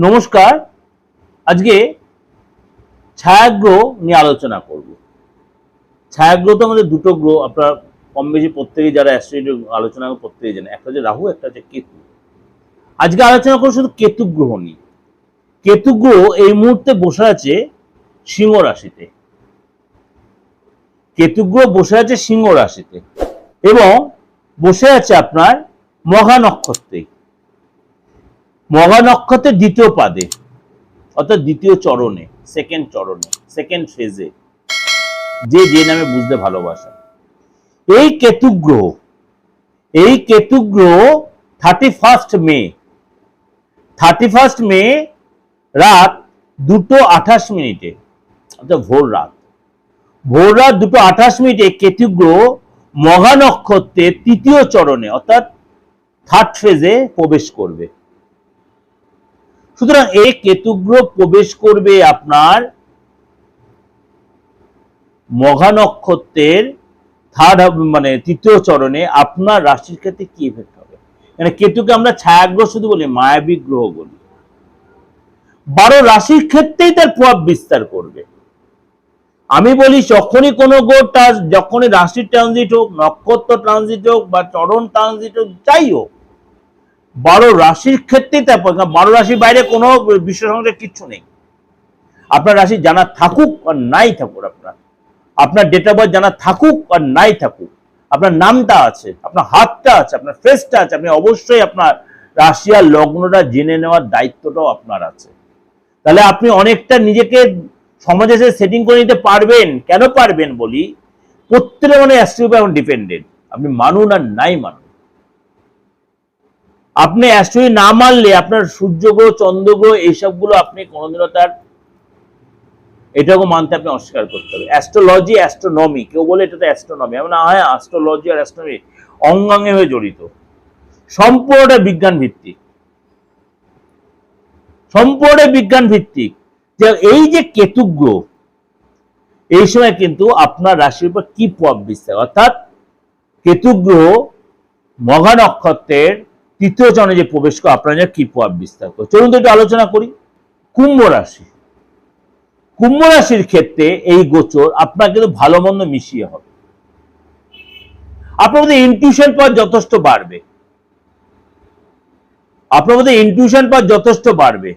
নমস্কার। আজকে ছায়াগ্রহ নিয়ে আলোচনা করব। ছায়াগ্রহ তো আমাদের দুটো গ্রহ, আপনারা কম বেশি প্রত্যেকেই যারা অ্যাস্ট্রোনমি আলোচনা প্রত্যেকেই জানে, একটা হচ্ছে রাহু, একটা হচ্ছে কেতু। আজকে আলোচনা করব শুধু কেতু গ্রহ নিয়ে। কেতু গ্রহ এই মুহূর্তে বসে আছে সিংহ রাশিতে। কেতু গ্রহ বসে আছে সিংহ রাশিতে এবং বসে আছে আপনার মঘা নক্ষত্রে। মঘা নক্ষত্রের দ্বিতীয় পাদে, অর্থাৎ দ্বিতীয় চরণে, সেকেন্ড ফেজে, যে নামে বুঝতে ভালোবাসা। এই কেতু গ্রহ 31 মে রাত 2:28 অর্থাৎ ভোর রাত 2:28 কেতু গ্রহ মঘা নক্ষত্রের তৃতীয় চরণে অর্থাৎ থার্ড ফেজে প্রবেশ করবে। সুতরাং এই কেতু গ্রহ প্রবেশ করবে আপনার মঘা নক্ষত্রের তৃতীয় চরণে। আপনার রাশির ক্ষেত্রে কি ইফেক্ট হবে? মানে কেতুকে আমরা ছায়াগ্রহ শুধু বলি, মায়াবী গ্রহ বলি। 12 রাশির ক্ষেত্রেই তার প্রভাব বিস্তার করবে। আমি বলি যখনই কোনো গ্রহ যখনই রাশির ট্রানজিট হোক, নক্ষত্র ট্রানজিট হোক বা চরণ ট্রানজিট হোক, যাই হোক, 12 রাশির ক্ষেত্রেই তার 12 রাশির বাইরে কোনো বিশ্ব সংসারে কিচ্ছু নেই। আপনার রাশি জানা থাকুক আর নাই থাকুক, আপনার ডেট অফ বার্থ জানা থাকুক আর নাই থাকুক, আপনার নামটা আছে, আপনার হাতটা আছে, আপনার ফেসটা আছে, আপনি অবশ্যই আপনার রাশি আর লগ্নটা জেনে নেওয়ার দায়িত্বটাও আপনার আছে। তাহলে আপনি অনেকটা নিজেকে সমাজে সেটিং করে নিতে পারবেন। কেন পারবেন বলি, প্রত্যেকের মানে অ্যাস্ট্রোলজি এখন ডিপেন্ডেন্ট। আপনি মানুন আর নাই মানুন, আপনি অ্যাস্ট্রোলজি না মানলে আপনার সূর্য গ্রহ, চন্দ্র গ্রহ এইসবগুলো আপনি কোনোদিনও তার এটাকে মানতে আপনি অস্বীকার করতে হবে। অ্যাস্ট্রোলজি, অ্যাস্ট্রোনমি, কেউ বলে এটা তো অ্যাস্ট্রোনমি, আমি না, হ্যাঁ, অ্যাস্ট্রোলজি আর অ্যাস্ট্রোনমি অঙ্গাঙ্গে হয়ে জড়িত, সম্পূর্ণটা বিজ্ঞান ভিত্তিক, যে এই যে কেতু গ্রহ এই সময় কিন্তু আপনার রাশির উপর কি প্রভাব বিস্তার, অর্থাৎ কেতু গ্রহ মঘা নক্ষত্রের তৃতীয় চরণে যে প্রবেশ করে আপনার কি প্রভাব বিস্তার করে। চলুন তো একটু আলোচনা করি। কুম্ভ রাশির ক্ষেত্রে এই গোচর আপনার কিন্তু ভালো মন্দ মিশিয়ে হবে। আপনার মধ্যে ইনটিউশন পাওয়ার যথেষ্ট বাড়বে।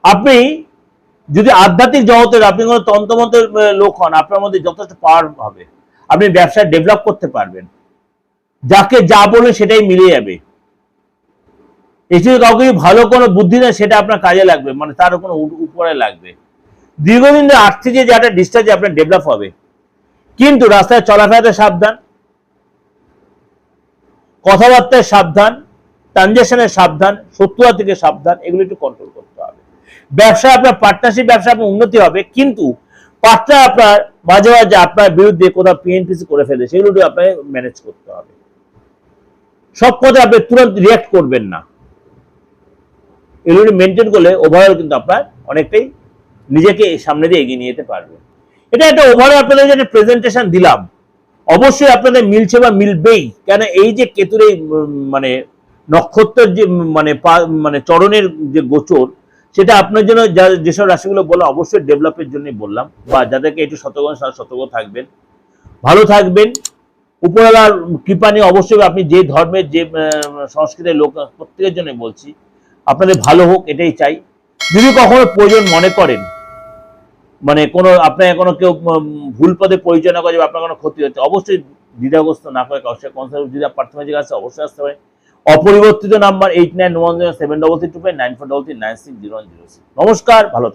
আপনি যদি আধ্যাত্মিক জগতের, আপনি কোনো তন্ত্রমন্ত্রের লোক হন, আপনার মধ্যে যথেষ্ট পাওয়ার হবে। আপনি ব্যবসা ডেভেলপ করতে পারবেন, যাকে যা বলবেন সেটাই মিলে যাবে। এছাড়া কাউকে ভালো কোনো বুদ্ধি নেই, সেটা আপনার কাজে লাগবে, মানে তার কোনো উপরে লাগবে। দীর্ঘদিন ধরে আর্থিক যে একটা ডিস্টার্ব আপনার ডেভেলপ হবে। কিন্তু রাস্তায় চলাফেরাতে সাবধান, কথাবার্তায় সাবধান, ট্রানজাকশনের সাবধান, শত্রুতা থেকে সাবধান, এগুলো একটু কন্ট্রোল করতে হবে। ব্যবসা আপনার পার্টনারশিপ ব্যবসা আপনার উন্নতি হবে, কিন্তু পার্টনার আপনার মাঝে মাঝে আপনার বিরুদ্ধে কোথাও পিএনপিসি করে ফেলে, সেগুলো আপনাকে ম্যানেজ করতে হবে। সব কথা আপনি তুরন্ত রিয়াক্ট করবেন না, এগুলো মেনটেন করলে ওভারঅল কিন্তু আপনার অনেকটাই নিজেকে সামনে দিয়ে এগিয়ে নিয়ে যেতে পারবেন। এটা একটা ওভারঅল আপনাদের যে প্রেজেন্টেশন দিলাম, অবশ্যই আপনাদের মিলছে বা মিলবেই। কেন এই যে কেতুর এই নক্ষত্রের যে চরণের যে গোচর, সেটা আপনার জন্য যেসব রাশিগুলো বললাম অবশ্যই ডেভেলপের জন্যই বললাম, বা যাদেরকে একটু সতর্ক থাকবেন, ভালো থাকবেন। উপরওয়ালার কৃপা নিয়ে অবশ্যই আপনি যে ধর্মের, যে সংস্কৃতির লোক, প্রত্যেকের জন্য বলছি আপনাদের ভালো হোক, এটাই চাই। যদি কখনো প্রয়োজন মনে করেন, কোনো আপনার কোনো কেউ ভুল পদে পরিচয় না করে, আপনার কোনো ক্ষতি হচ্ছে, অবশ্যই দ্বিধাগ্রস্ত না করে কাউকে কনসাল্ট, যদি প্রাথমিক আছে অবশ্যই আসতে হবে। অপরিবর্তিত নাম্বার 891073325943960106। নমস্কার, ভালো থাকুন।